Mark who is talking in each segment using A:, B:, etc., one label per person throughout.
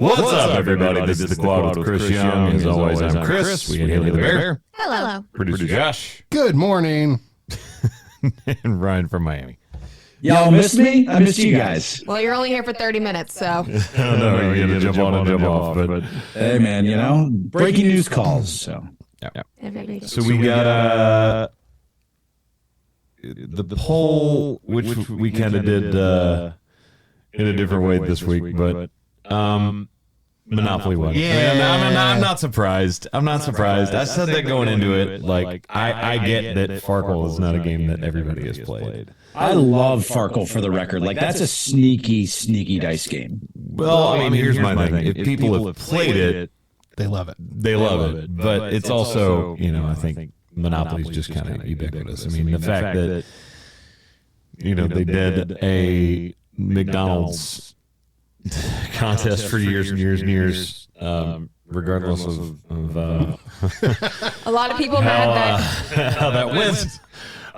A: What's up, everybody? This is the Quad with Chris Young. As always, I'm Chris. We got Haley the Bear.
B: Hello.
A: Producer Josh.
C: Good morning.
A: And Ryan from Miami.
D: Y'all missed me? I missed you guys.
B: Well, you're only here for 30 minutes, so.
A: I know, you got to jump on and jump off. But
D: Hey, man, breaking news calls. So
A: So we got the poll, which we kind of did in a different way this week, but Monopoly won.
C: Yeah.
A: I'm not surprised. I said that going into it. Like, I get that Farkle is not a game that everybody has played.
D: I love Farkle, for the record. Like, that's a sneaky dice game.
A: Well, I mean, here's my thing. If people have played it,
C: They love it.
A: they love it. But it's also, I think Monopoly's just kind of ubiquitous. I mean, the fact that, they did a McDonald's contest for years and years and years, regardless of
B: A lot of people mad that.
A: how that went.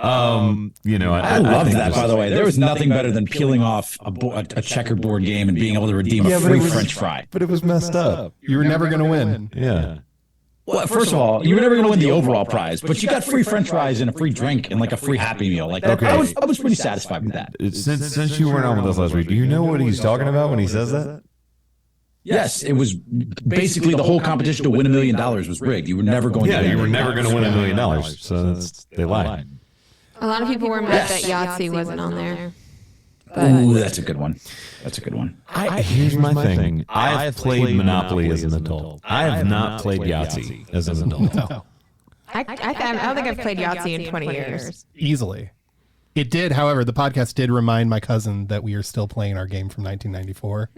D: I love that, by the way. There was nothing better than peeling off a checkerboard game and being able to redeem a free French fry.
A: But it was messed up.
C: You were never going to win.
A: Yeah.
D: Well, first of all, you were never going to win the overall prize, but you got free French fries and a free drink and like a free Happy Meal. Like,
A: Okay.
D: I was pretty satisfied with that.
A: Since you weren't on with us last week, do you know what he's talking about when he says that?
D: Yes, it was basically the whole competition to win $1 million was rigged. You were never going to win.
A: You were never going to win $1 million. So they lied.
B: A lot of people were mad that Yahtzee wasn't on there.
D: Ooh, that's a good one.
A: Here's my thing. I've played Monopoly as an adult. I have not played Yahtzee as an adult.
C: No,
B: I don't think I've played Yahtzee in 20 years.
C: easily. It did, however, the podcast did remind my cousin that we are still playing our game from 1994.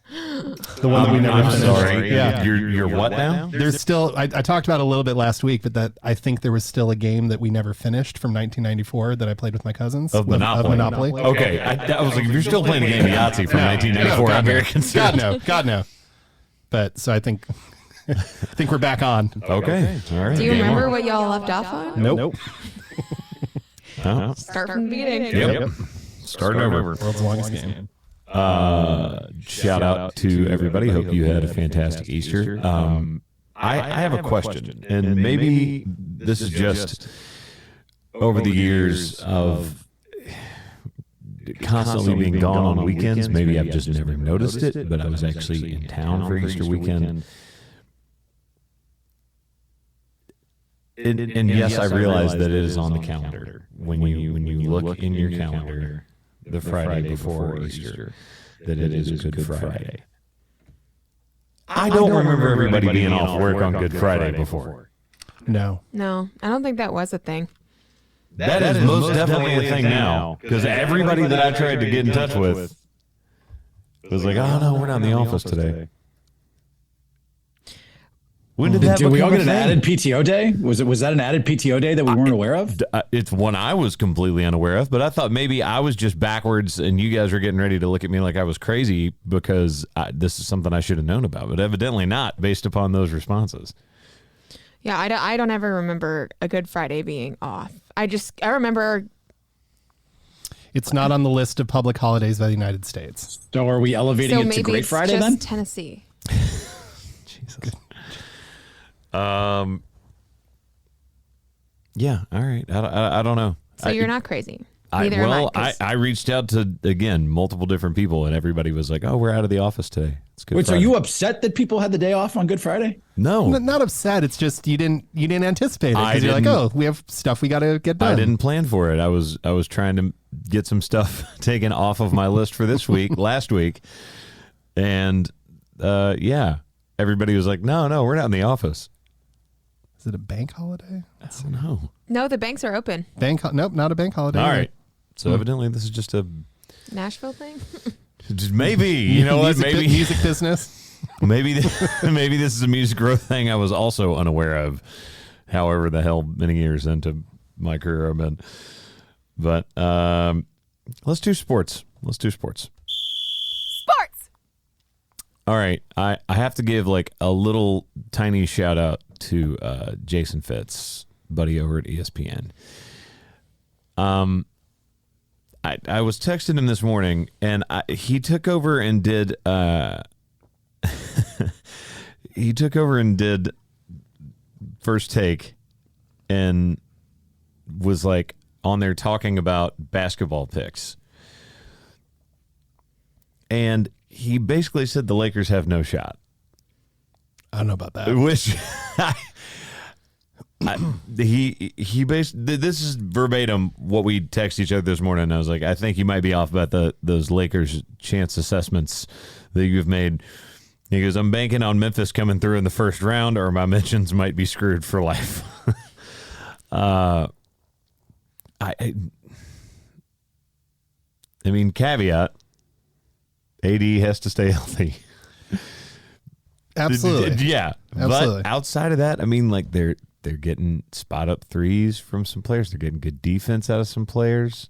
C: The one that we never
A: I'm
C: finished.
A: sorry.
C: Yeah.
A: You're what now?
C: There's still, I talked about it a little bit last week, but that I think there was still a game that we never finished from 1994 that I played with my cousins.
A: Of Monopoly. Okay. I was like, if you're still playing a game of Yahtzee from 1994, I'm very concerned.
C: God no. But so I think we're back on.
A: Okay. All right.
B: Do you remember what y'all left off on?
C: Nope.
B: Start from the beginning.
A: Yep. Starting over.
C: World's longest game.
A: Shout out to everybody. Hope you had a fantastic Easter. I have a question, and maybe this is just over the years of constantly being gone on weekends. Maybe I've just never noticed it, but I was actually in town for Easter weekend. And yes, I realize that it is on the calendar. When you look in your calendar, the Friday before Easter, that it is Good Friday. I don't remember everybody being off work on Good Friday before.
C: No.
B: No, I don't think that was a thing.
A: That is most definitely a thing now, because everybody that I tried to get in touch with was like, oh no, we're not in the office today. When did
D: we all get an added PTO day? Was that an added PTO day that we weren't aware of?
A: It's one I was completely unaware of, but I thought maybe I was just backwards and you guys were getting ready to look at me like I was crazy because this is something I should have known about, but evidently not based upon those responses.
B: Yeah, I don't ever remember a Good Friday being off. I remember.
C: It's not on the list of public holidays by the United States.
D: So are we elevating it to Great Friday then?
B: Tennessee.
A: Jesus. Yeah, all right. I don't know.
B: So you're not crazy. Neither am
A: I reached out to, again, multiple different people, and everybody was like, oh, we're out of the office today. It's Good
D: Wait,
A: Friday.
D: so are you upset that people had the day off on Good Friday?
A: No.
C: Not upset. It's just you didn't anticipate it because you're like, oh, we have stuff we got to get done.
A: I didn't plan for it. I was trying to get some stuff taken off of my list for this week, last week. And, yeah, everybody was like, no, we're not in the office.
C: Is it a bank holiday?
A: I don't know.
B: No, the banks are open.
C: Nope, not a bank holiday.
A: All right. So evidently this is just a...
B: Nashville thing?
A: Just maybe. You know what? Maybe
C: music business.
A: maybe this is a music growth thing I was also unaware of. However the hell many years into my career I've been. But let's do sports.
B: Sports!
A: All right. I have to give like a little tiny shout out to Jason Fitz, buddy over at ESPN. I was texting him this morning, and he took over and did he took over and did First Take and was like on there talking about basketball picks. And he basically said the Lakers have no shot.
C: I don't know about that.
A: Which he basically, this is verbatim what we text each other this morning. I was like, I think you might be off about those Lakers chance assessments that you've made. He goes, I'm banking on Memphis coming through in the first round, or my mentions might be screwed for life. I mean, caveat, AD has to stay healthy.
C: Absolutely.
A: Yeah.
C: Absolutely.
A: But outside of that, I mean, like they're getting spot up threes from some players. They're getting good defense out of some players.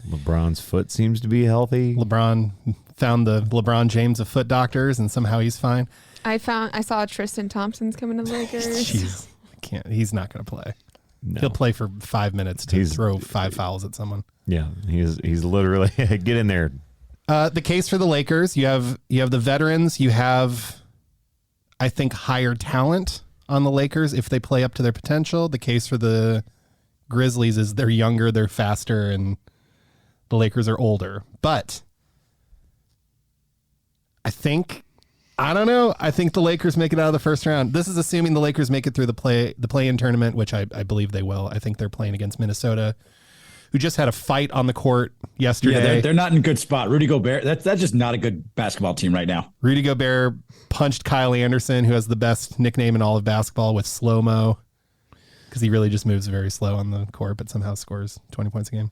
A: LeBron's foot seems to be healthy.
C: LeBron found the LeBron James of foot doctors, and somehow he's fine.
B: I saw Tristan Thompson's coming to the Lakers.
C: Jeez, he's not going to play.
A: No.
C: He'll play for 5 minutes to throw 5 fouls at someone.
A: Yeah, he's literally get in there.
C: The case for the Lakers, you have the veterans, you have, I think, higher talent on the Lakers if they play up to their potential. The case for the Grizzlies is they're younger, they're faster, and the Lakers are older. But I don't know. I think the Lakers make it out of the first round. This is assuming the Lakers make it through the play-in tournament, which I believe they will. I think they're playing against Minnesota, who just had a fight on the court yesterday.
D: Yeah, they're not in a good spot. Rudy Gobert, that's just not a good basketball team right now.
C: Rudy Gobert punched Kyle Anderson, who has the best nickname in all of basketball, with slow-mo, because he really just moves very slow on the court, but somehow scores 20 points a game.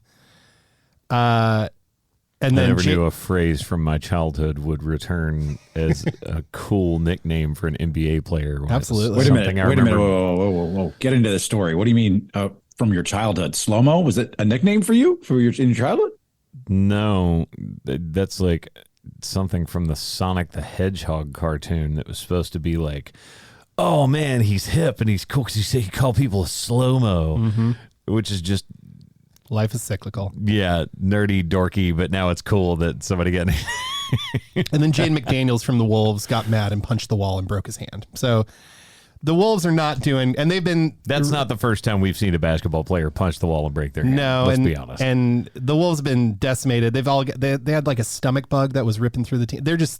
C: And then
A: I never knew a phrase from my childhood would return as a cool nickname for an NBA player.
C: Absolutely.
D: Wait a minute. Whoa. Get into the story. What do you mean from your childhood? Slow-mo? Was it a nickname for you in your childhood?
A: No, that's like something from the Sonic the Hedgehog cartoon that was supposed to be like, oh man, he's hip and he's cool because he called people a slow-mo, which is just,
C: life is cyclical.
A: yeah, nerdy, dorky, but now it's cool that somebody got
C: And then Jane McDaniels from the Wolves got mad and punched the wall and broke his hand. So the Wolves are not doing, and they've been.
A: That's not the first time we've seen a basketball player punch the wall and break their hand.
C: No,
A: let's be honest.
C: And the Wolves have been decimated. They had like a stomach bug that was ripping through the team. It's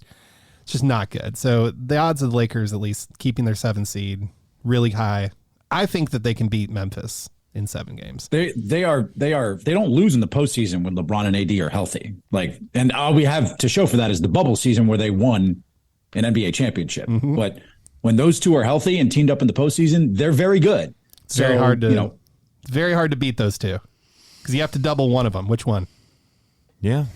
C: just not good. So the odds of the Lakers at least keeping their 7 seed really high. I think that they can beat Memphis in 7 games.
D: They don't lose in the postseason when LeBron and AD are healthy. And all we have to show for that is the bubble season where they won an NBA championship. But when those two are healthy and teamed up in the postseason, they're very good.
C: It's very hard to beat those two because you have to double one of them. Which one?
A: Yeah.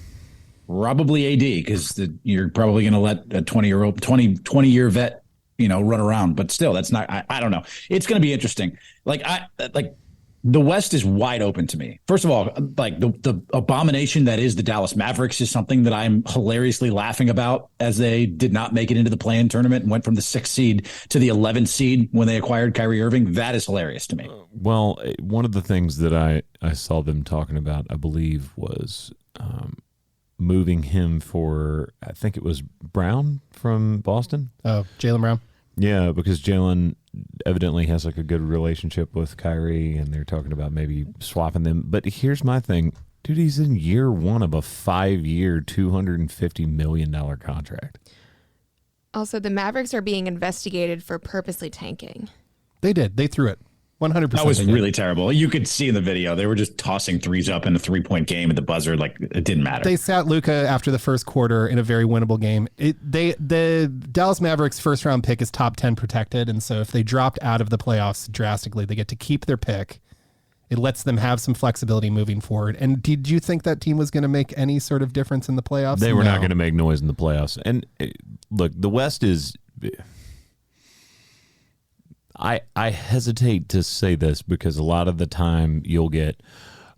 D: Probably AD, because you're probably going to let a 20-year vet, run around. But still, that's not. I don't know. It's going to be interesting. The West is wide open to me. First of all, the abomination that is the Dallas Mavericks is something that I'm hilariously laughing about, as they did not make it into the play-in tournament and went from the 6th seed to the 11th seed when they acquired Kyrie Irving. That is hilarious to me.
A: Well, one of the things that I saw them talking about, I believe, was moving him for, I think it was Brown from Boston.
C: Oh, Jaylen Brown.
A: Yeah, because Jaylen evidently has like a good relationship with Kyrie, and they're talking about maybe swapping them. But here's my thing. Dude, he's in year 1 of a 5-year, $250 million contract.
B: Also, the Mavericks are being investigated for purposely tanking.
C: They did. They threw it. 100%.
D: That was really terrible. You could see in the video, they were just tossing threes up in a 3-point game at the buzzer. It didn't matter.
C: They sat Luka after the first quarter in a very winnable game. The Dallas Mavericks first round pick is top 10 protected. And so if they dropped out of the playoffs drastically, they get to keep their pick. It lets them have some flexibility moving forward. And did you think that team was going to make any sort of difference in the playoffs?
A: They were not going to make noise in the playoffs. And look, the West is... I hesitate to say this because a lot of the time you'll get,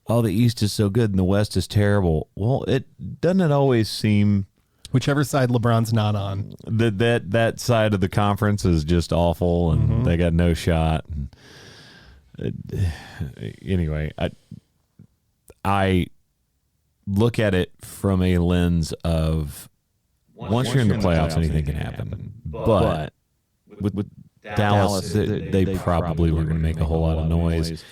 A: oh, the East is so good and the West is terrible. Well, doesn't it always seem...
C: Whichever side LeBron's not on.
A: That side of the conference is just awful and they got no shot. Anyway, I look at it from a lens of once you're in the playoffs, anything can happen. But with Dallas, they probably were going to make a whole lot of noise.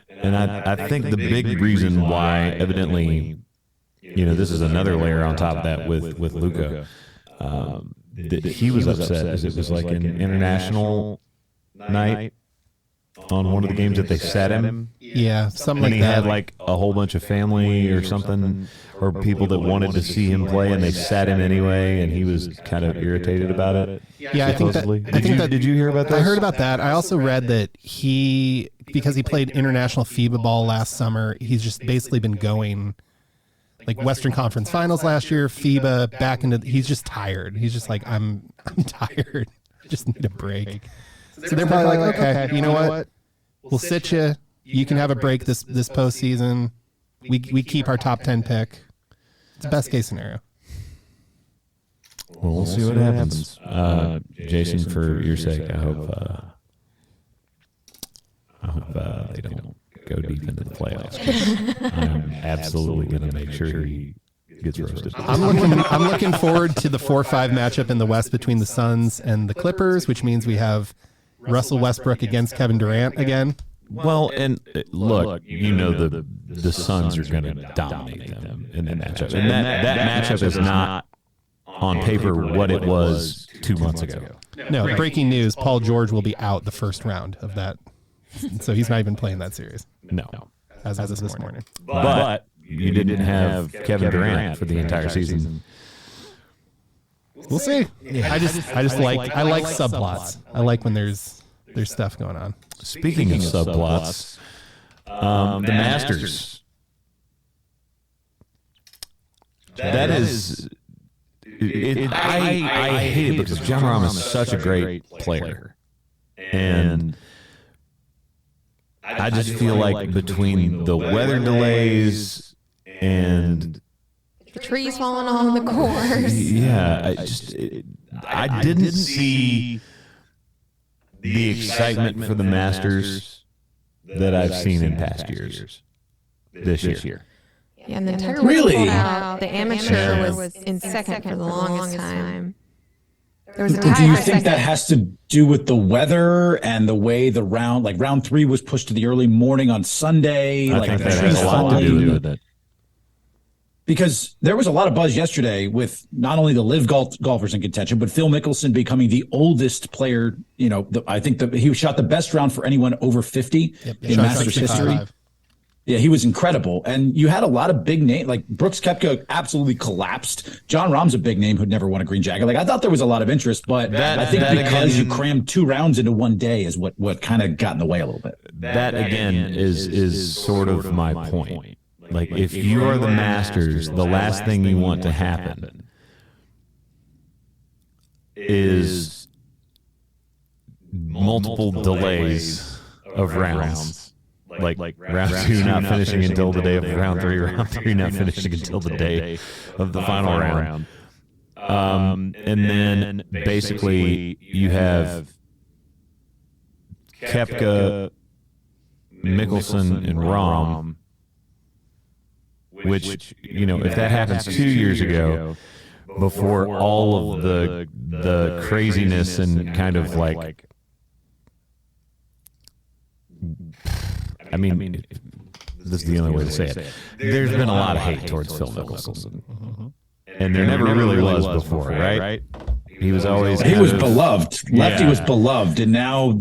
A: And I think the big reason why, evidently, this is another layer on top of that with Luka, that he was upset is it was like an international night on one of the games that they set him.
C: Yeah, something like
A: and he
C: that.
A: had like a whole bunch of family or something, or people that wanted to see him play, and they sat him anyway, and he was kind of irritated about it.
C: Yeah, I think that.
A: Did you hear about that?
C: I heard about that. I also read that because he played international FIBA ball last summer, he's just basically been going like Western Conference Finals last year, FIBA, back into. He's just tired. He's just like, I'm tired. I just need a break. So they're probably like, okay, you know what? We'll sit you. You can have a break this postseason. We keep our top 10 pick. It's the best case scenario.
A: Well, we'll see what happens. Jason, for your sake, I hope they don't go deep into the playoffs. I'm absolutely going to make sure he gets roasted.
C: I'm looking forward to the 4-5 matchup in the West between the Suns and the Clippers, which means we have Russell Westbrook against Kevin Durant again.
A: Well, and look, the Suns are going to dominate them in that matchup. And that matchup is not on paper what it was 2 months ago.
C: No, breaking news, Paul George will be out the first round of that. So he's not even playing that series.
A: No.
C: As of this morning.
A: But you didn't have Kevin Durant for the entire season.
C: We'll see. Yeah. I just like subplots. I like when there's stuff going on.
A: Speaking of subplots, the Masters. That is, I hate it because John Rahm is such a great player, and I just feel like between the weather delays and
B: the trees falling on the course.
A: Yeah, I didn't see the excitement for the Masters that I've seen in past years this year.
B: Yeah, and then Tiger
D: Really?
B: pulled out. The amateur was in second for the longest time. There was a tie
D: Do you
B: for
D: think
B: second.
D: that has to do with the weather and the way the round 3 was pushed to the early morning on Sunday?
A: I think that has a lot to do with it.
D: Because there was a lot of buzz yesterday with not only the live golfers in contention, but Phil Mickelson becoming the oldest player. I think he shot the best round for anyone over 50 in Masters history. Yeah, he was incredible. And you had a lot of big names, like Brooks Koepka absolutely collapsed. John Rahm's a big name who'd never won a green jacket. Like, I thought there was a lot of interest, but I think because you crammed 2 rounds into one day is what kind of got in the way a little bit.
A: That again is sort of my point. Like, if you are the Masters, the last thing you want to happen is multiple delays of rounds. Like round 2 not finishing until the day of round 3, round 3 not finishing until the day of the final round. And then basically you have Koepka, Mickelson, and Rahm, which, if that happens 2 years ago, before all of the craziness and kind of like, I mean, this is the only way to say it. There's been a lot of hate towards Phil Mickelson. And there never really was before, right? He was always...
D: He was beloved. Lefty was beloved. And now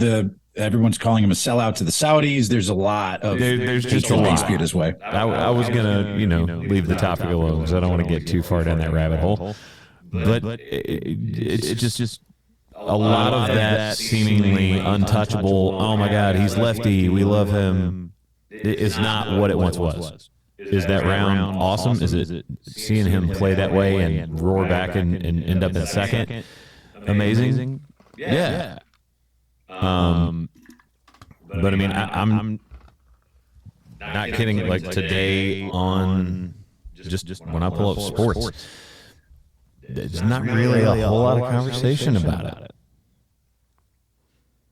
D: everyone's calling him a sellout to the Saudis. There's a lot of...
A: There's just a lot.
D: Dispute his way.
A: I was going to, leave the topic alone because I don't want to get too far down that rabbit hole. But it's just a lot of that seemingly untouchable, oh my God, he's lefty, we love him, is not what it once was. Is that round awesome? Is it seeing him play that way and roar back and end up in second? Amazing? Yeah. But I mean, I'm not kidding. Like today on just when I pull up sports, there's not really a whole lot of conversation about it.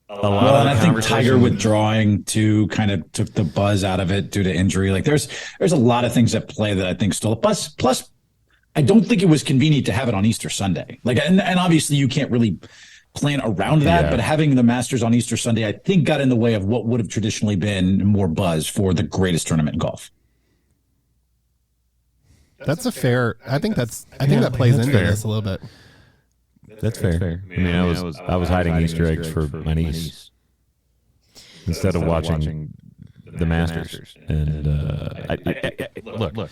D: Well, and I think Tiger withdrawing too kind of took the buzz out of it due to injury. Like there's a lot of things at play that I think still. Plus, I don't think it was convenient to have it on Easter Sunday. Like, and obviously you can't really plan around that, but having the Masters on Easter Sunday, I think got in the way of what would have traditionally been more buzz for the greatest tournament in golf.
C: That's a fair. I think that plays into this a little bit.
A: That's fair. I mean, I was hiding Easter eggs for my niece instead of watching the Masters. And look.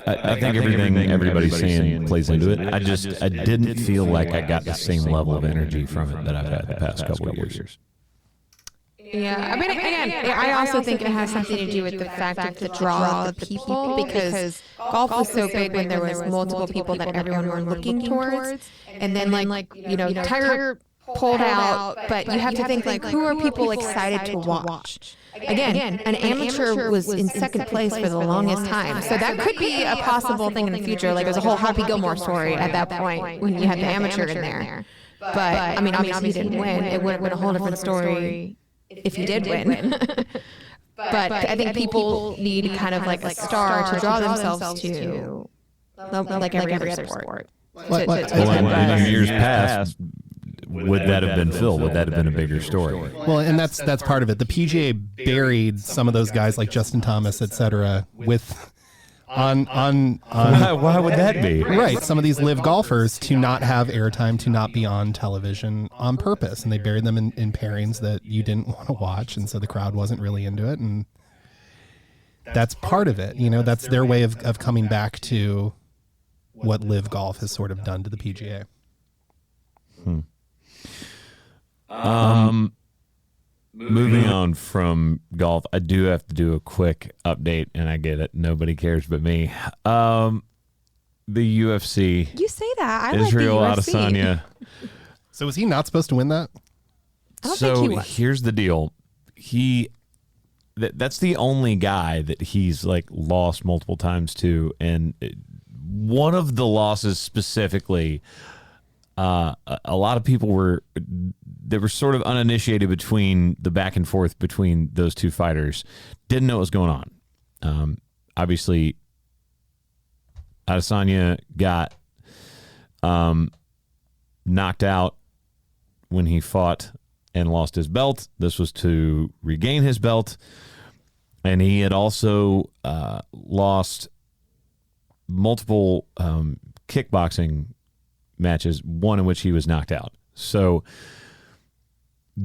A: I think everything everybody's saying plays into it. I didn't feel like I got the same level of energy from it that I've had the past couple of years.
B: Yeah, I mean, again, I also think it has something to do with the fact of the draw of the people, because golf was so big when there was multiple people that everyone were looking towards, and then Tiger pulled out, but you have to think who are people excited to watch? Again, an amateur was in second place for the longest time, so that could be a possible thing in the future. Like there's a whole Happy Gilmore story at that point when you had the amateur in there. But I mean, obviously he didn't win. It would have been a whole different story if he did win. But I think people need kind of like a star to draw themselves to, like every other sport.
A: In years past, would that have been Phil? Would that have been a bigger story?
C: Well, and that's part of it. The PGA buried some of those guys like Justin Thomas, et cetera, with on
A: why would that be?
C: Right, some of these live golfers to not have airtime, to not be on television on purpose, and they buried them in pairings that you didn't want to watch, and so the crowd wasn't really into it, and that's part of it. That's their way of coming back to what live golf has sort of done to the PGA.
A: Moving on from golf, I do have to do a quick update, and I get it. Nobody cares but me. The UFC.
B: You say that.
A: Israel
B: like the UFC.
A: Adesanya.
C: So was he not supposed to win that?
B: I don't think he was.
A: Here's the deal. That's the only guy that he's lost multiple times to, and one of the losses specifically, a lot of people were sort of uninitiated between the back and forth between those two fighters, didn't know what was going on. Obviously, Adesanya got knocked out when he fought and lost his belt. This was to regain his belt, and he had also lost multiple kickboxing matches, one in which he was knocked out. So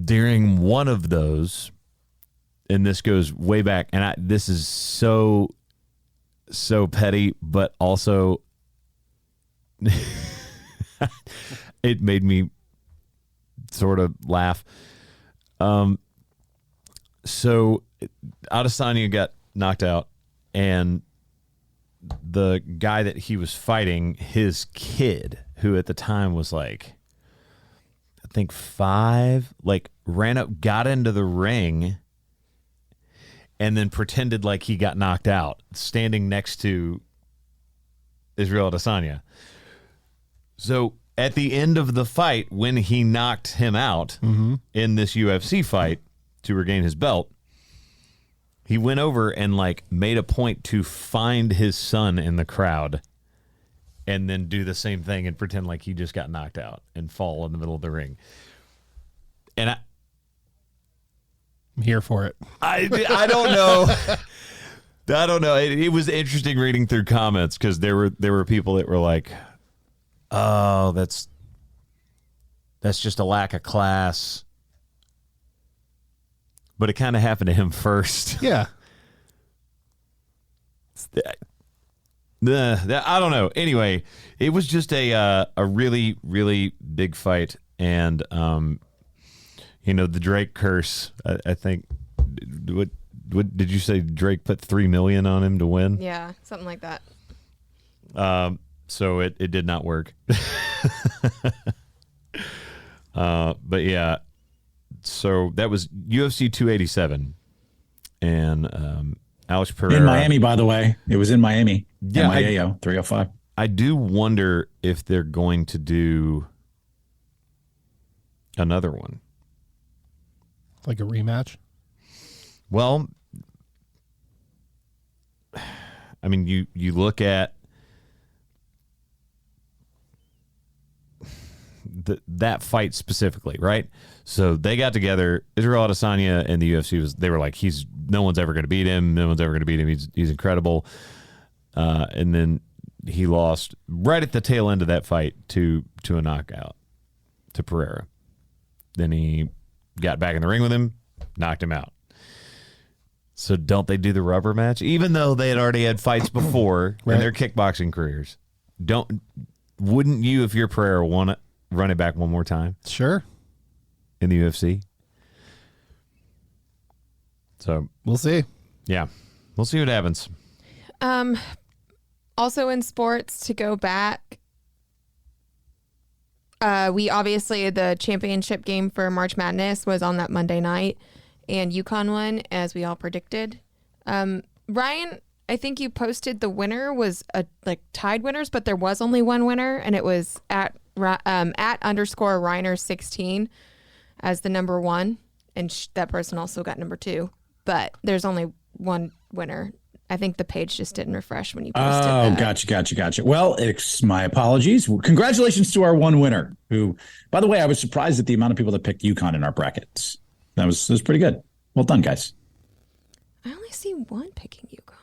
A: during one of those, and this goes way back, and this is so petty, but also it made me sort of laugh. So Adesanya got knocked out, and the guy that he was fighting, his kid, who at the time was I think 5, ran up, got into the ring, and then pretended like he got knocked out, standing next to Israel Adesanya. So at the end of the fight, when he knocked him out in this UFC fight to regain his belt, he went over and made a point to find his son in the crowd and then do the same thing and pretend like he just got knocked out and fall in the middle of the ring. And
C: I'm here for it.
A: I don't know. I don't know. It was interesting reading through comments, because there were people that were like, "Oh, that's just a lack of class." But it kind of happened to him first.
C: Yeah.
A: I don't know. Anyway, it was just a really, really big fight, and the Drake curse. I think. What did you say? Drake put $3 million on him to win?
B: Yeah, something like that.
A: So it did not work. But yeah. So that was UFC 287, and Alex Pereira
D: in Miami. By the way, it was in Miami.
A: Yeah,
D: MIAO 305.
A: I do wonder if they're going to do another one,
C: like a rematch.
A: Well, I mean, you look at that fight specifically, right? So they got together. Israel Adesanya and the UFC they were like, no one's ever going to beat him. No one's ever going to beat him. He's incredible. And then he lost right at the tail end of that fight to a knockout to Pereira. Then he got back in the ring with him, knocked him out. So don't they do the rubber match? Even though they had already had fights before in their kickboxing careers. Wouldn't you, if you're Pereira, want to run it back one more time?
C: Sure.
A: In the UFC? So
C: we'll see.
A: Yeah. We'll see what happens.
B: Also in sports, to go back, we obviously, the championship game for March Madness was on that Monday night, and UConn won, as we all predicted. Ryan, I think you posted the winner was tied winners, but there was only one winner, and it was at @_Reiner16 as the number one, and that person also got number two. But there's only one winner. I think the page just didn't refresh when you posted that.
D: Gotcha. Well, it's my apologies. Congratulations to our one winner, who, by the way, I was surprised at the amount of people that picked UConn in our brackets. That was pretty good. Well done, guys.
B: I only see one picking UConn.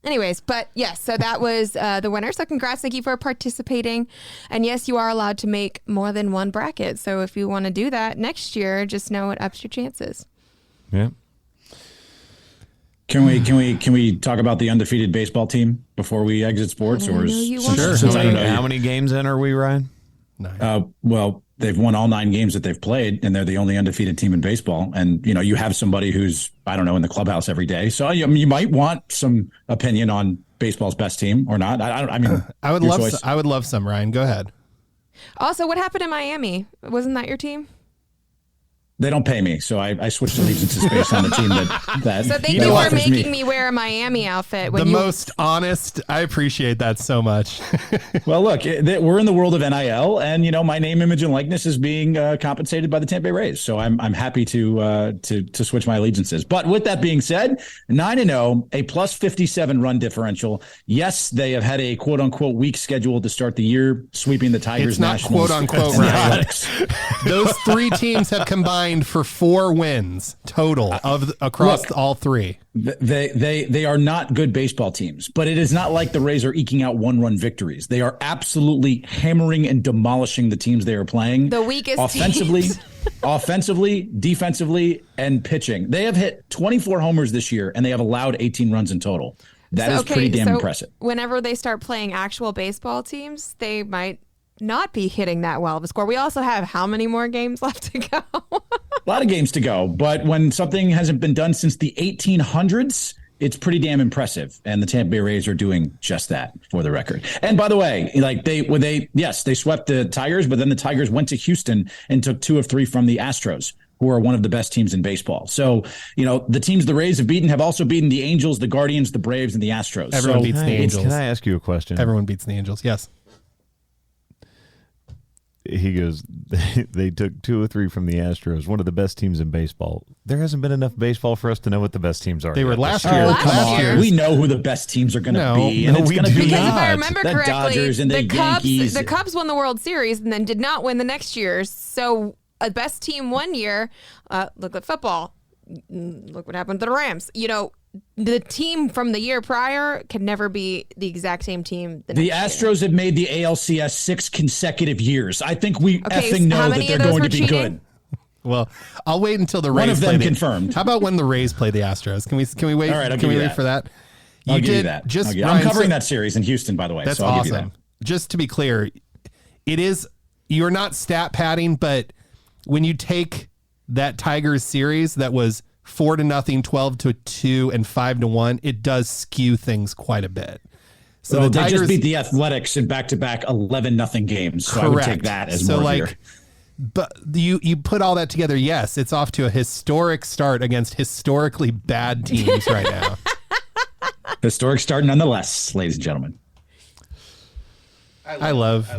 B: Anyways, but yes, so that was the winner. So congrats, Nikki, for participating. And yes, you are allowed to make more than one bracket. So if you want to do that next year, just know it ups your chances.
A: Yeah.
D: Can we talk about the undefeated baseball team before we exit sports? Or
A: how many games in are we, Ryan?
C: 9.
D: Well, they've won all 9 games that they've played, and they're the only undefeated team in baseball. And you have somebody who's, I don't know, in the clubhouse every day. So you might want some opinion on baseball's best team or not.
C: I would love some. Ryan, go ahead.
B: Also, what happened in Miami? Wasn't that your team?
D: They don't pay me, so I switched allegiances based on the team that.
B: So thank you for making me wear a Miami outfit.
C: Most honest. I appreciate that so much.
D: Well, look, we're in the world of NIL, and my name, image, and likeness is being compensated by the Tampa Bay Rays. So I'm happy to switch my allegiances. But with that being said, 9-0, a plus 57 run differential. Yes, they have had a quote unquote weak schedule to start the year, sweeping the Tigers.
C: It's not
D: Nationals,
C: quote unquote right. Those 3 teams have combined for 4 wins total across all 3.
D: They are not good baseball teams, but it is not like the Rays are eking out 1-run victories. They are absolutely hammering and demolishing the teams they are playing.
B: The weakest
D: offensively, defensively, and pitching. They have hit 24 homers this year, and they have allowed 18 runs in total. That is pretty damn impressive.
B: Whenever they start playing actual baseball teams, they might not be hitting that well of a score. We also have how many more games left to go?
D: A lot of games to go, but when something hasn't been done since the 1800s, it's pretty damn impressive. And the Tampa Bay Rays are doing just that, for the record. And by the way, they swept the Tigers, but then the Tigers went to Houston and took 2 of 3 from the Astros, who are one of the best teams in baseball. So, the teams the Rays have beaten have also beaten the Angels, the Guardians, the Braves, and the Astros.
C: Everyone beats the Angels.
A: Can I ask you a question?
C: Everyone beats the Angels, yes.
A: He goes, they took 2 or 3 from the Astros, one of the best teams in baseball. There hasn't been enough baseball for us to know what the best teams are.
C: They were last year.
B: Last year.
D: We know who the best teams are going to be.
A: And it's going to be
B: because if I remember
D: the
B: correctly,
D: Dodgers and the Yankees.
B: The Cubs won the World Series and then did not win the next year. So a best team one year, look at football. Look what happened to the Rams. The team from the year prior can never be the exact same team
D: the Astros have made the ALCS 6 consecutive years. I think we effing know that they're going to be good.
C: Well, I'll wait until the Rays
D: One of them confirmed.
C: How about when the Rays play the Astros? Can we wait?
D: All right,
C: can we wait for that?
D: I'll give you that. I'm covering that series in Houston, by the way.
C: That's
D: so I'll
C: awesome.
D: give you that.
C: Just to be clear, you're not stat padding, but when you take that Tigers series that was 4-0, 12-2, and 5-1, it does skew things quite a bit. So
D: the Tigers just beat the Athletics in back-to-back 11-0 games. So correct. I would take that as more here.
C: But you put all that together, yes, it's off to a historic start against historically bad teams right now.
D: Historic start nonetheless, ladies and gentlemen.
C: I love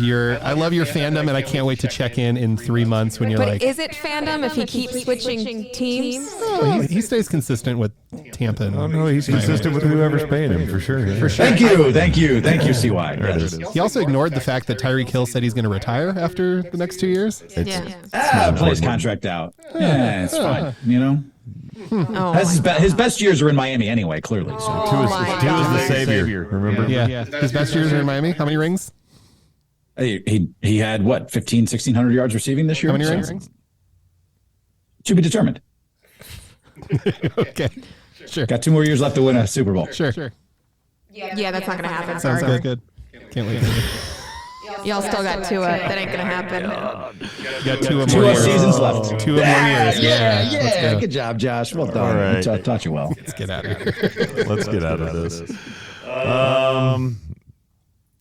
C: your fandom, and I can't wait to check in 3 months when you're
B: but
C: like.
B: Is it fandom if he keeps switching teams?
C: No, he stays consistent with Tampa.
A: Oh no, he's consistent with whoever's paying him for sure.
C: For sure.
D: Thank you, CY.
A: There it is.
C: He also ignored the fact that Tyreek Hill said he's going to retire after the next 2 years.
D: Play his contract out. Yeah, it's fine. You know.
B: Oh
D: His best years are in Miami anyway, clearly. So.
A: Two is the savior. Remember?
C: Yeah. His best years are in Miami. How many rings?
D: He had what 1,600 yards receiving this year.
C: How many rings?
D: To be determined.
C: Okay. Sure.
D: Got 2 more years left to win a Super Bowl.
C: Sure.
B: Yeah, that's not going to happen.
C: Sounds
B: Sorry.
C: good. Can't wait.
B: Y'all still got Tua. That ain't going to happen.
C: You got 2 more
D: seasons left.
C: 2 more years.
D: Yeah. Good job, Josh. Well done.
A: All right.
D: Taught you well.
C: Let's get out of here.
A: Let's get out of this.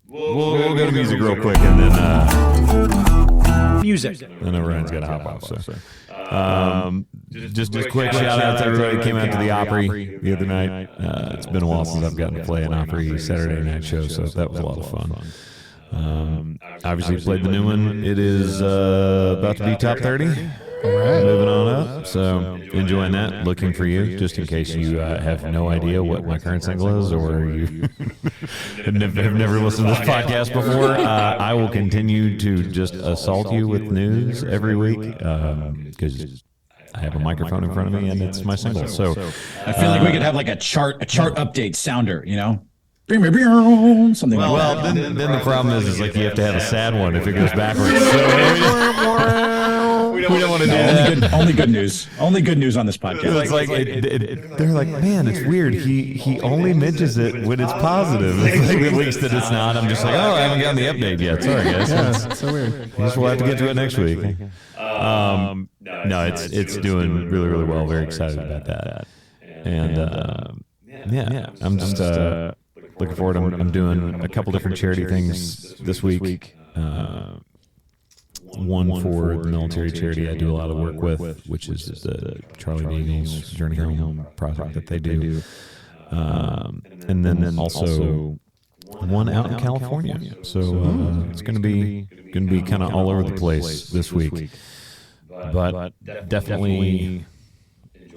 A: We'll go to music real quick, and then
D: Music.
A: I know Ryan's got to hop off. So, just quick shout out to everybody who came out to the Opry the other night. It's been a while since I've gotten to play an Opry Saturday night show, so that was a lot of fun. Obviously played the new one. It is about to be top 30.
C: All right.
A: Moving on up. So enjoying that. Looking for you, just in case you have no idea what my current single is, or you have never listened to this podcast before. I will continue to just assault you with news every week because I have a microphone in front of me and it's my single. So
D: I feel like we could have like a chart update sounder, you know? Something like that.
A: Well, then the problem is like you have to have a sad one if it goes backwards. We don't want to do that.
D: Only good news. Only good news on this podcast.
A: It's like they're like, man, it's weird. He only mentions it when it's positive. It's like, at least that it's not. I'm just like, I haven't gotten the update yet. Sorry, guys.
C: Yeah, it's so weird.
A: Guess we'll have to get to it next week. No, it's doing really, really well. Very excited about that. And I'm just looking forward. I'm doing a couple different charity things this week. One for the military charity I do a lot of work with, which is the Charlie and Eagles Journey Home project that they do. And then also one out in California. So it's going to be kind of all over the place this week. But definitely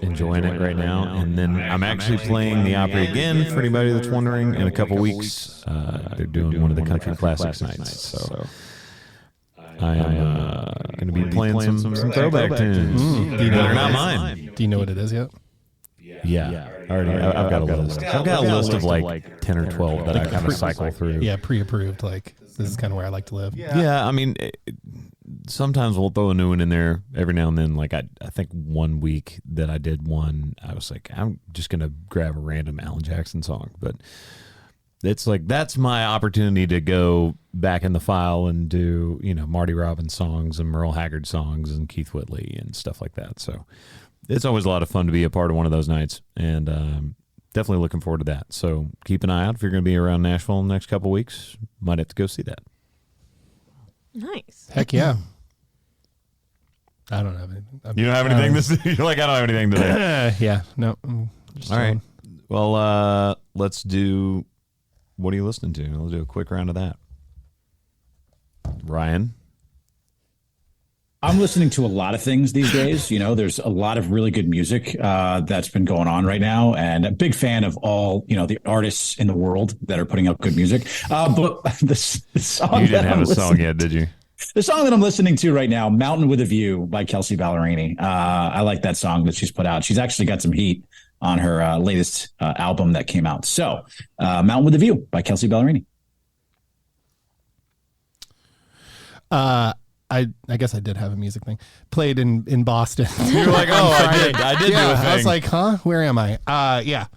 A: enjoying it right now. And then I'm actually playing the Opry again for anybody that's wondering. In a couple weeks, they're doing one of the country classics nights. So I am going to be playing some throwback tunes. They're not mine.
C: Do you know what it is yet?
A: Yeah. I've got a list. I've got a list of like 10 or 12 that I kind of cycle through.
C: Yeah, pre-approved. Like, this is kind of where I like to live.
A: Yeah, I mean, sometimes we'll throw a new one in there every now and then. Like, I think one week that I did one, I was like, I'm just going to grab a random Alan Jackson song. But it's like, that's my opportunity to go back in the file and do, Marty Robbins songs and Merle Haggard songs and Keith Whitley and stuff like that. So it's always a lot of fun to be a part of one of those nights, and definitely looking forward to that. So keep an eye out if you're going to be around Nashville in the next couple of weeks. Might have to go see that.
B: Nice.
C: Heck yeah. I don't have anything.
A: You don't have anything this? You're like, I don't have anything today.
C: Yeah. No.
A: All right. Well, let's do. What are you listening to? We'll do a quick round of that. Ryan.
D: I'm listening to a lot of things these days. There's a lot of really good music that's been going on right now, and a big fan of all the artists in the world that are putting out good music. But the song
A: you didn't have a song yet, did you?
D: The song that I'm listening to right now, "Mountain with a View" by Kelsey Ballerini. I like that song that she's put out. She's actually got some heat on her latest album that came out. So, "Mountain with a View" by Kelsey Ballerini.
C: I guess I did have a music thing. Played in Boston.
A: You were like, I did do a thing.
C: I was like, huh? Where am I? Yeah.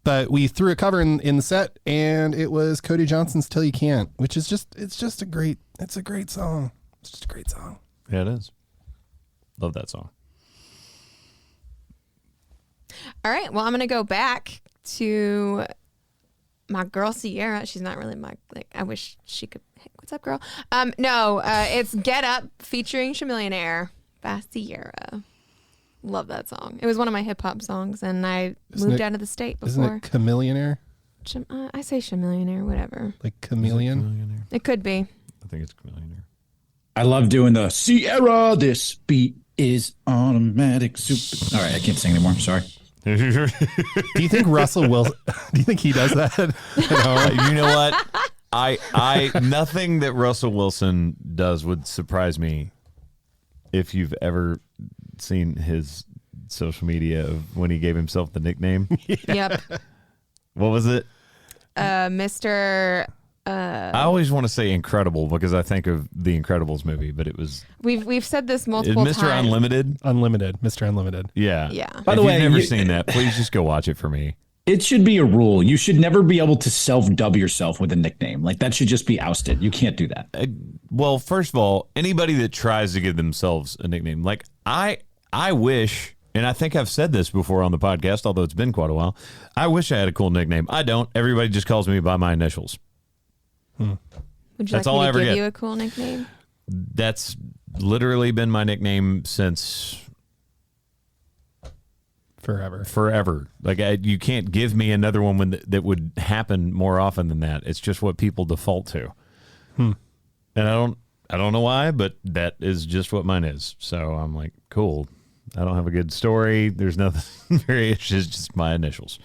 C: But we threw a cover in the set, and it was Cody Johnson's "Till You Can't," which is it's a great song. It's just a great song.
A: Yeah, it is. Love that song.
B: All right. Well, I'm going to go back to my girl Sierra. She's not really I wish she could. Hey, what's up, girl? No, it's "Get Up" featuring Chamillionaire by Sierra. Love that song. It was one of my hip hop songs, and I moved out of the state before.
C: Isn't it Chamillionaire?
B: I say chameleonaire, whatever.
C: Like chameleon.
B: It could be.
A: I think it's chameleonaire.
D: I love doing the Sierra. This beat is automatic. Super. All right, I can't sing anymore. Sorry.
C: Do you think Russell Wilson? Do you think he does that?
A: You know what? I nothing that Russell Wilson does would surprise me. If you've ever seen his social media of when he gave himself the nickname.
B: Yep.
A: What was it?
B: Mr.
A: I always want to say Incredible because I think of the Incredibles movie, but it was
B: We've said this multiple times.
A: Mr. Unlimited.
C: Mr. Unlimited.
A: Yeah.
B: Yeah.
D: By the
A: if
D: way,
A: you've never seen that, please just go watch it for me.
D: It should be a rule. You should never be able to self-dub yourself with a nickname. Like, that should just be ousted. You can't do that.
A: Well, first of all, anybody that tries to give themselves a nickname, like I wish, and I think I've said this before on the podcast, although it's been quite a while, I wish I had a cool nickname. I don't. Everybody just calls me by my initials.
B: Would you
A: That's
B: like
A: all
B: me
A: I
B: to
A: ever
B: give
A: get.
B: you a cool nickname?
A: That's literally been my nickname since forever. Like you can't give me another one that would happen more often than that. It's just what people default to. And I don't know why, but that is just what mine is. So I'm like, cool. I don't have a good story. There's nothing very. It's just my initials.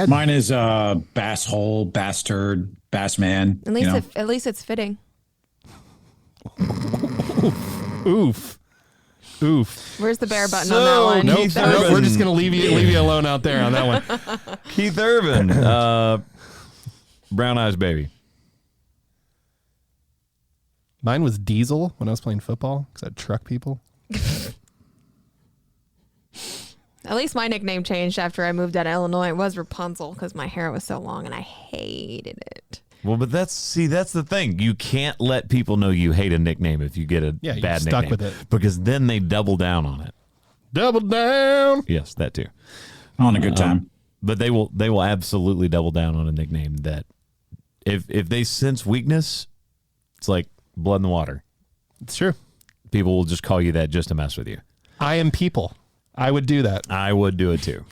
D: Mine is Bass Hole, Bass Turd, Bass Man.
B: At least it's fitting.
C: Oof.
B: Where's the bear button on that one?
A: Keith
C: Nope, we're just gonna leave you alone out there on that one.
A: Keith Urban, Brown Eyes Baby.
C: Mine was Diesel when I was playing football because I'd truck people.
B: At least my nickname changed after I moved out of Illinois. It was Rapunzel because my hair was so long and I hated it.
A: Well, but that's the thing. You can't let people know you hate a nickname if you get a
C: Yeah, you're
A: bad
C: stuck
A: nickname.
C: with it.
A: Because then they double down on it.
C: Double down.
A: Yes, that too.
D: On a good time.
A: But they will absolutely double down on a nickname that if they sense weakness, it's like blood in the water.
C: It's true.
A: People will just call you that just to mess with you.
C: I am people. I would do that.
A: I would do it too.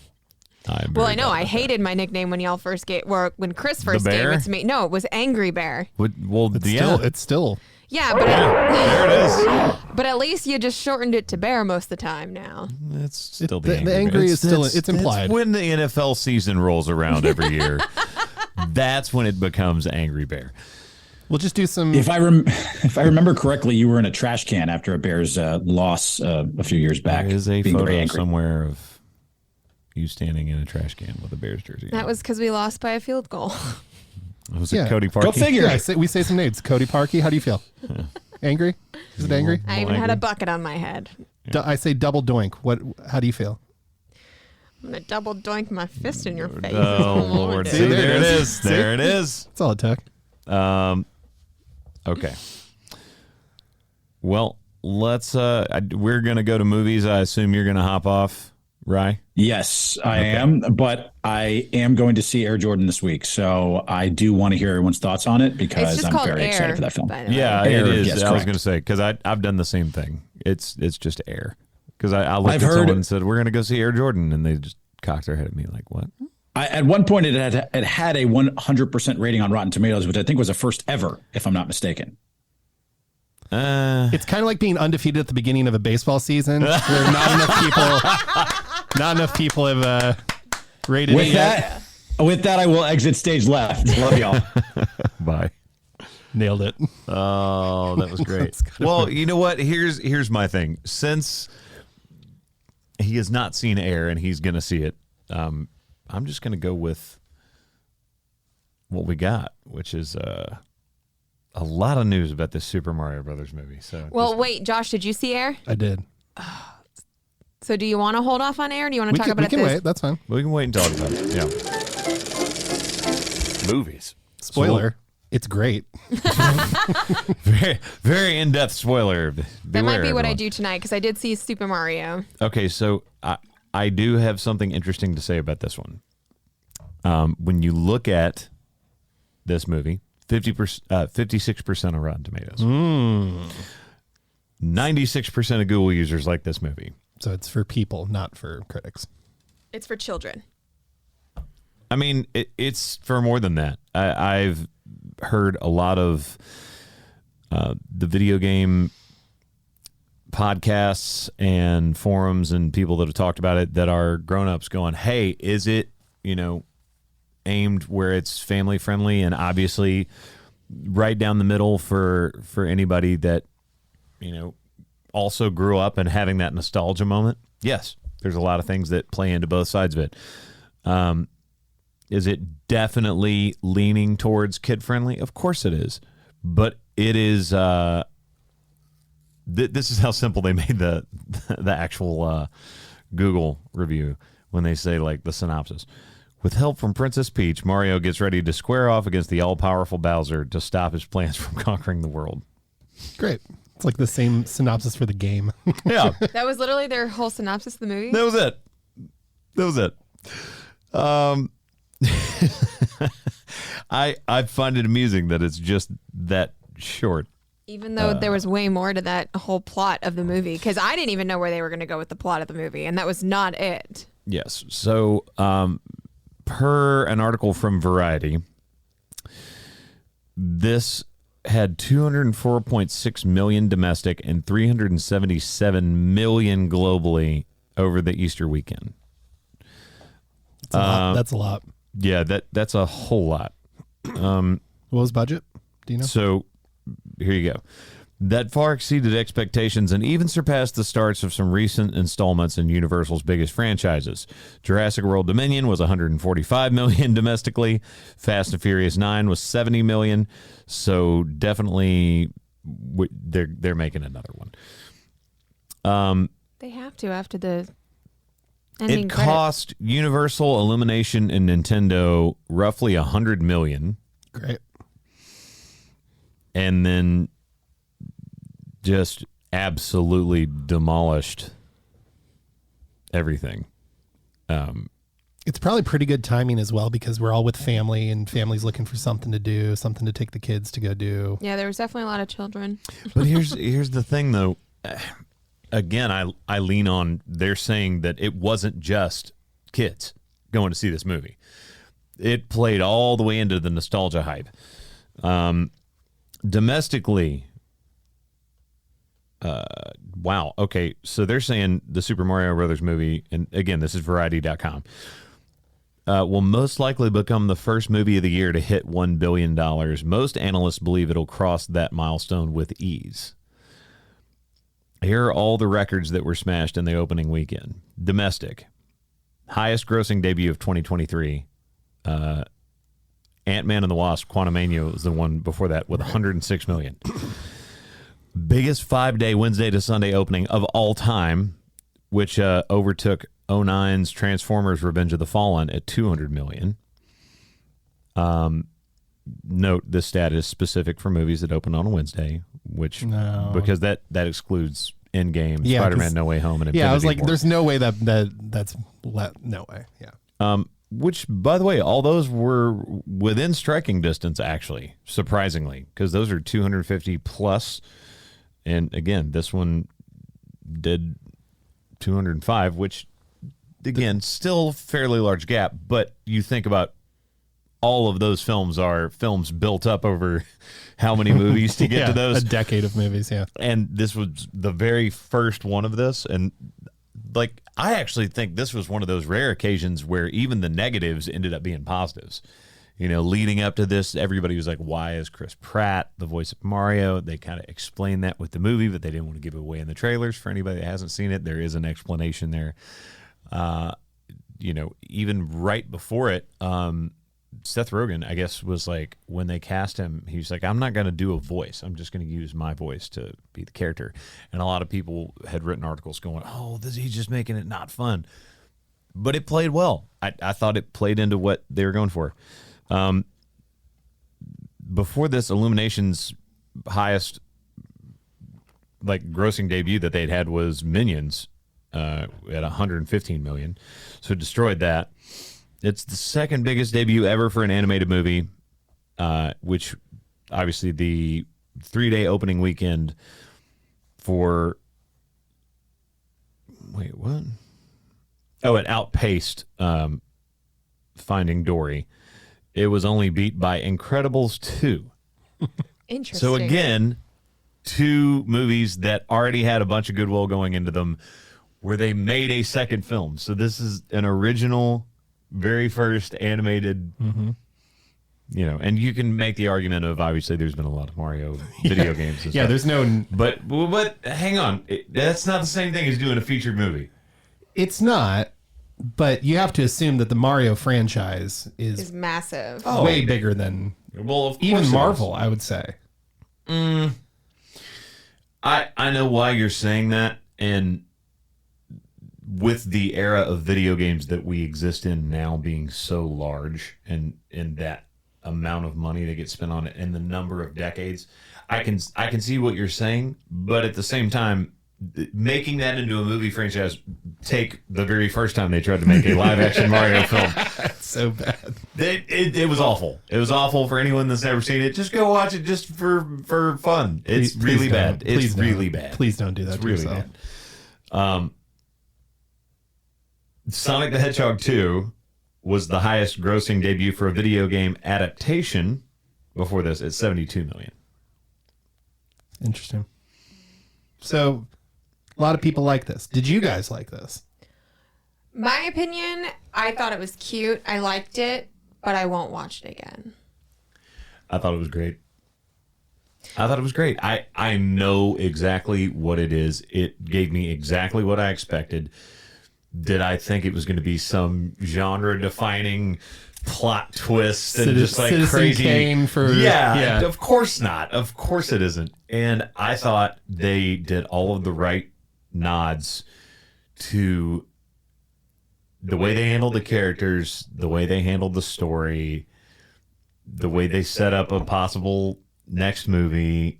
B: Well, I know. I hated my nickname when y'all first gave, or when Chris first gave it to me. No, it was Angry Bear.
C: It's still.
B: Yeah, but
A: there it is.
B: But at least you just shortened it to Bear most of the time now.
A: It's still
C: the angry is still it's implied.
A: When the NFL season rolls around every year, that's when it becomes Angry Bear.
C: We'll just do some.
D: If I remember correctly, you were in a trash can after a Bears loss a few years back.
A: There is a
D: being very
A: photo
D: angry.
A: somewhere of you standing in a trash can with a Bears jersey.
B: That was because we lost by a field goal.
A: Was it Cody Parkey?
D: Go figure.
C: Yeah, we say some names. Cody Parkey. How do you feel? Angry? Is it angry?
B: I even had a bucket on my head.
C: I say double doink. How do you feel?
B: I'm going to double doink my fist in your face.
A: Oh, Lord. See, there it is. There it is.
C: That's all it took.
A: Okay. Well, let's. We're gonna go to movies. I assume you're gonna hop off, Rye.
D: Yes, I am, but I am going to see Air Jordan this week, so I do want to hear everyone's thoughts on it because I'm very excited for that film.
A: Yeah,
D: Air,
A: it is.
D: yes,
A: I was
D: correct.
A: gonna say because I've done the same thing. It's just Air because I looked
D: I've
A: at someone
D: heard-
A: and said we're gonna go see Air Jordan, and they just cocked their head at me like, what?
D: At one point, it had a 100% rating on Rotten Tomatoes, which I think was a first ever, if I'm not mistaken.
C: It's kind of like being undefeated at the beginning of a baseball season where not enough people have rated it yet.
D: With that, I will exit stage left. Love y'all.
A: Bye.
C: Nailed it.
A: Oh, that was great. Well, you know what? Here's my thing. Since he has not seen Air and he's gonna see it, I'm just gonna go with what we got, which is a lot of news about this Super Mario Brothers movie. So,
B: wait, Josh, did you see Air?
C: I did.
B: So do you want to hold off on Air? Or do you want to talk about
C: we
B: it?
C: can wait. That's fine.
A: we can wait and talk about it. Yeah. Movies.
C: Spoiler. It's great.
A: Very, very in-depth spoiler.
B: That might be what I do tonight because I did see Super Mario.
A: Okay, so I do have something interesting to say about this one. When you look at this movie, 56% on Rotten Tomatoes. 96% of Google users like this movie.
C: So it's for people, not for critics.
B: It's for children.
A: I mean, it's for more than that. I've heard a lot of the video game podcasts and forums and people that have talked about it that are grown-ups going, hey, is it, aimed where it's family friendly and obviously right down the middle for anybody that, also grew up and having that nostalgia moment? Yes, there's a lot of things that play into both sides of it. Is it definitely leaning towards kid friendly? Of course it is, but it is. This is how simple they made the actual Google review when they say like the synopsis. With help from Princess Peach, Mario gets ready to square off against the all-powerful Bowser to stop his plans from conquering the world. Great.
C: It's like the same synopsis for the game.
A: Yeah.
B: That was literally their whole synopsis of the movie?
A: That was it. I find it amusing that it's just that short.
B: Even though there was way more to that whole plot of the movie, because I didn't even know where they were going to go with the plot of the movie, and that was not it.
A: Yes. So, per an article from Variety, this had 204.6 million domestic and 377 million globally over the Easter weekend.
C: That's a lot.
A: Yeah, that's a whole lot.
C: What was budget? Do you know?
A: So here you go. That far exceeded expectations and even surpassed the starts of some recent installments in Universal's biggest franchises. Jurassic World Dominion was 145 million domestically. Fast and Furious 9 was 70 million. So definitely they're making another one.
B: They have to after the ending
A: It
B: credits.
A: cost Universal, Illumination, and Nintendo roughly $100 million.
C: Great.
A: And then just absolutely demolished everything.
C: It's probably pretty good timing as well because we're all with family and family's looking for something to do, something to take the kids to go do.
B: Yeah, there was definitely a lot of children.
A: But here's the thing, though. Again, I lean on they're saying that it wasn't just kids going to see this movie. It played all the way into the nostalgia hype. Domestically, wow. Okay, so they're saying the Super Mario Brothers movie, and again, this is Variety.com, will most likely become the first movie of the year to hit $1 billion. Most analysts believe it'll cross that milestone with ease. Here are all the records that were smashed in the opening weekend. Domestic, highest grossing debut of 2023. Ant-Man and the Wasp, Quantumania was the one before that with 106 million. Biggest 5-day Wednesday to Sunday opening of all time, which overtook 2009's Transformers Revenge of the Fallen at 200 million. Note this stat is specific for movies that open on a Wednesday, which because that excludes Endgame, Spider-Man No Way Home, and Infinity
C: I was like,
A: War.
C: there's no way that's no way. Yeah.
A: Which, by the way, all those were within striking distance, actually, surprisingly, because those are 250 plus. And again, this one did 205, which, again, still fairly large gap. But you think about all of those films are films built up over how many movies to get to those?
C: A decade of movies, yeah.
A: And this was the very first one of this. And like, I actually think this was one of those rare occasions where even the negatives ended up being positives. Leading up to this, everybody was like, why is Chris Pratt the voice of Mario? They kind of explained that with the movie, but they didn't want to give it away in the trailers. For anybody that hasn't seen it, there is an explanation there. Even right before it, Seth Rogen, I guess, was like, when they cast him, he was like, I'm not going to do a voice. I'm just going to use my voice to be the character. And a lot of people had written articles going, he's just making it not fun. But it played well. I thought it played into what they were going for. Before this, Illumination's highest grossing debut that they'd had was Minions at 115 million. So it destroyed that. It's the second biggest debut ever for an animated movie, which obviously the 3-day opening weekend for... Wait, what? Oh, it outpaced Finding Dory. It was only beat by Incredibles 2.
B: Interesting.
A: So again, 2 movies that already had a bunch of goodwill going into them, where they made a second film. So this is an original, very first animated, and you can make the argument of, obviously there's been a lot of Mario video games. And stuff.
C: There's no...
A: But hang on. That's not the same thing as doing a featured movie.
C: It's not, but you have to assume that the Mario franchise is
B: massive.
C: Way bigger than
A: of
C: even Marvel, I would say.
A: I know why you're saying that, and with the era of video games that we exist in now being so large, and that amount of money that gets spent on it and the number of decades, I can see what you're saying, but at the same time, making that into a movie franchise, take the very first time they tried to make a live action Mario film.
C: It's so bad.
A: It was awful. It was awful for anyone that's never seen it. Just go watch it just for fun. It's really bad. It's really bad.
C: Please don't do that to yourself.
A: Bad. Sonic the Hedgehog 2 was the highest grossing debut for a video game adaptation before this at $72 million.
C: Interesting. So a lot of people like this. Did you guys like this?
B: My opinion, I thought it was cute. I liked it, but I won't watch it again.
A: I thought it was great. I know exactly what it is. It gave me exactly what I expected. Did I think it was going to be some genre-defining plot twist and just like
C: Citizen
A: crazy?
C: Kane for
A: yeah, of course not. Of course it isn't. And I thought they did all of the right nods to the way they handled the characters, the way they handled the story, the way they set up a possible next movie.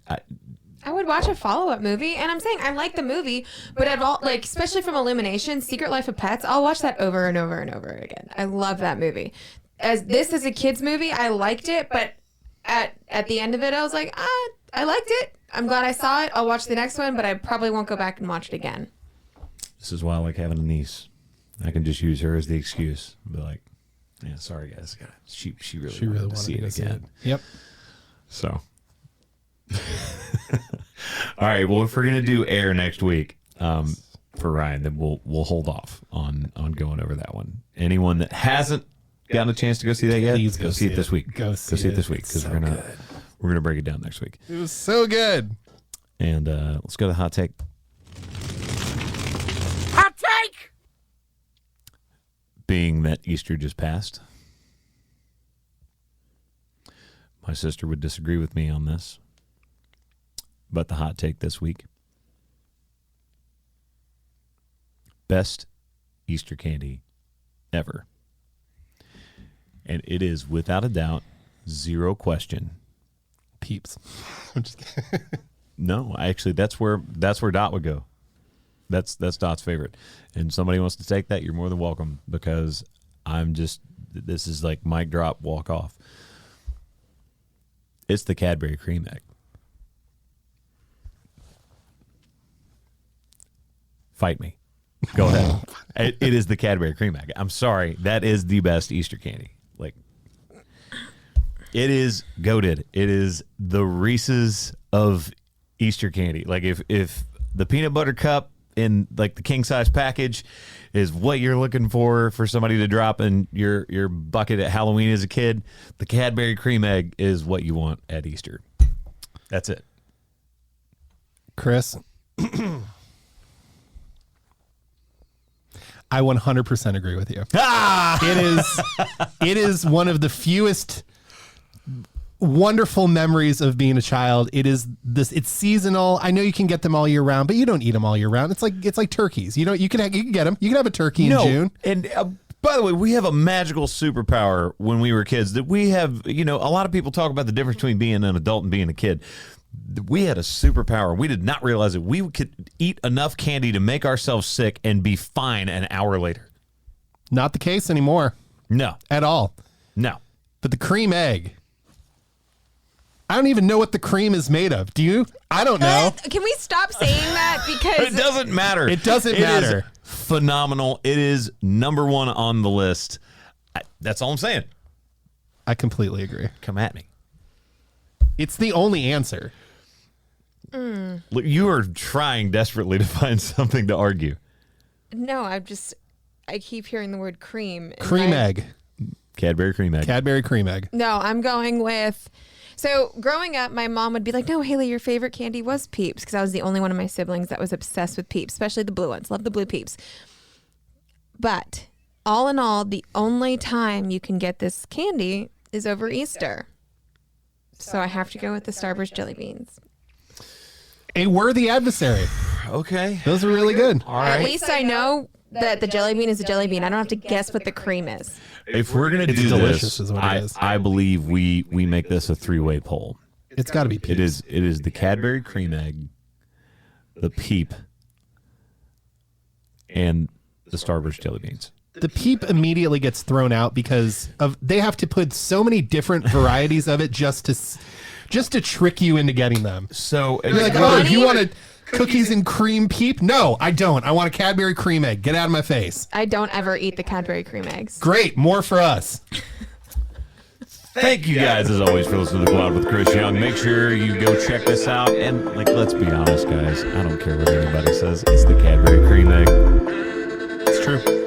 B: I would watch a follow-up movie, and I'm saying I like the movie, but at all, like, especially from Illumination, Secret Life of Pets, I'll watch that over and over and over again. I love that movie. As a kid's movie, I liked it, but at the end of it, I was like, I liked it. I'm glad I saw it. I'll watch the next one, but I probably won't go back and watch it again.
A: This is why I like having a niece. I can just use her as the excuse. Be like, yeah, sorry guys, she really wanted to see it again.
C: Yep.
A: So, all right. Well, if we're gonna do Air next week, for Ryan, then we'll hold off on going over that one. Anyone that hasn't gotten a chance to go see that yet,
C: please
A: go see it this week.
C: Go see
A: it this week, because we're gonna break it down next week.
C: It was so good.
A: And let's go to the hot take.
E: Hot take!
A: Being that Easter just passed, my sister would disagree with me on this, but the hot take this week: best Easter candy ever. And it is, without a doubt, zero question,
C: Peeps. I'm just kidding.
A: No, actually, that's where Dot would go. That's Dot's favorite. And somebody wants to take that, you're more than welcome, because this is like mic drop, walk off. It's the Cadbury Cream Egg. Fight me. Go ahead. It is the Cadbury Cream Egg. I'm sorry. That is the best Easter candy. Like, it is goated. It is the Reese's of Easter candy. Like, if the peanut butter cup in like the king size package is what you're looking for somebody to drop in your bucket at Halloween as a kid, the Cadbury Cream Egg is what you want at Easter. That's it.
C: Chris, I 100% agree with you. It is one of the fewest wonderful memories of being a child. It's seasonal. I know you can get them all year round, but you don't eat them all year round. It's like turkeys. You can get them. You can have a turkey in June.
A: And by the way, we have a magical superpower when we were kids that we have. A lot of people talk about the difference between being an adult and being a kid. We had a superpower. We did not realize it. We could eat enough candy to make ourselves sick and be fine an hour later.
C: Not the case anymore.
A: No.
C: At all.
A: No.
C: But the cream egg, I don't even know what the cream is made of. Do you? I don't know.
B: Can we stop saying that? Because
A: it doesn't matter.
C: It doesn't matter.
A: It is phenomenal. It is number one on the list. That's all I'm saying.
C: I completely agree.
A: Come at me.
C: It's the only answer.
A: Look, you are trying desperately to find something to argue.
B: No, I keep hearing the word cream.
C: Cream egg.
A: Cadbury cream egg.
C: Cadbury cream egg.
B: No, I'm going with. So growing up, my mom would be like, "No, Haley, your favorite candy was Peeps," because I was the only one of my siblings that was obsessed with Peeps, especially the blue ones. Love the blue Peeps. But all in all, the only time you can get this candy is over Easter. So I have to go with the Starburst jelly beans.
C: A worthy adversary.
A: Okay.
C: Those are really good.
A: All right.
B: At least I know that the jelly bean is a jelly bean. I don't have to guess what the cream is.
A: If we're going to do
C: delicious
A: this,
C: is what it is.
A: I believe we make this a 3-way poll.
C: It's got to be Peeps.
A: It is the Cadbury cream egg, the Peep, and the Starburst jelly beans.
C: The Peep immediately gets thrown out because they have to put so many different varieties of it just to trick you into getting them.
A: So
C: You're like, oh, you want a cookies and cream Peep? No, I don't. I want a Cadbury cream egg. Get out of my face.
B: I don't ever eat the Cadbury cream eggs.
C: Great, more for us.
A: Thank you guys, as always, for listening to Go Out with Chris Young. Make sure you go check this out. And, let's be honest, guys. I don't care what anybody says. It's the Cadbury cream egg.
C: It's true.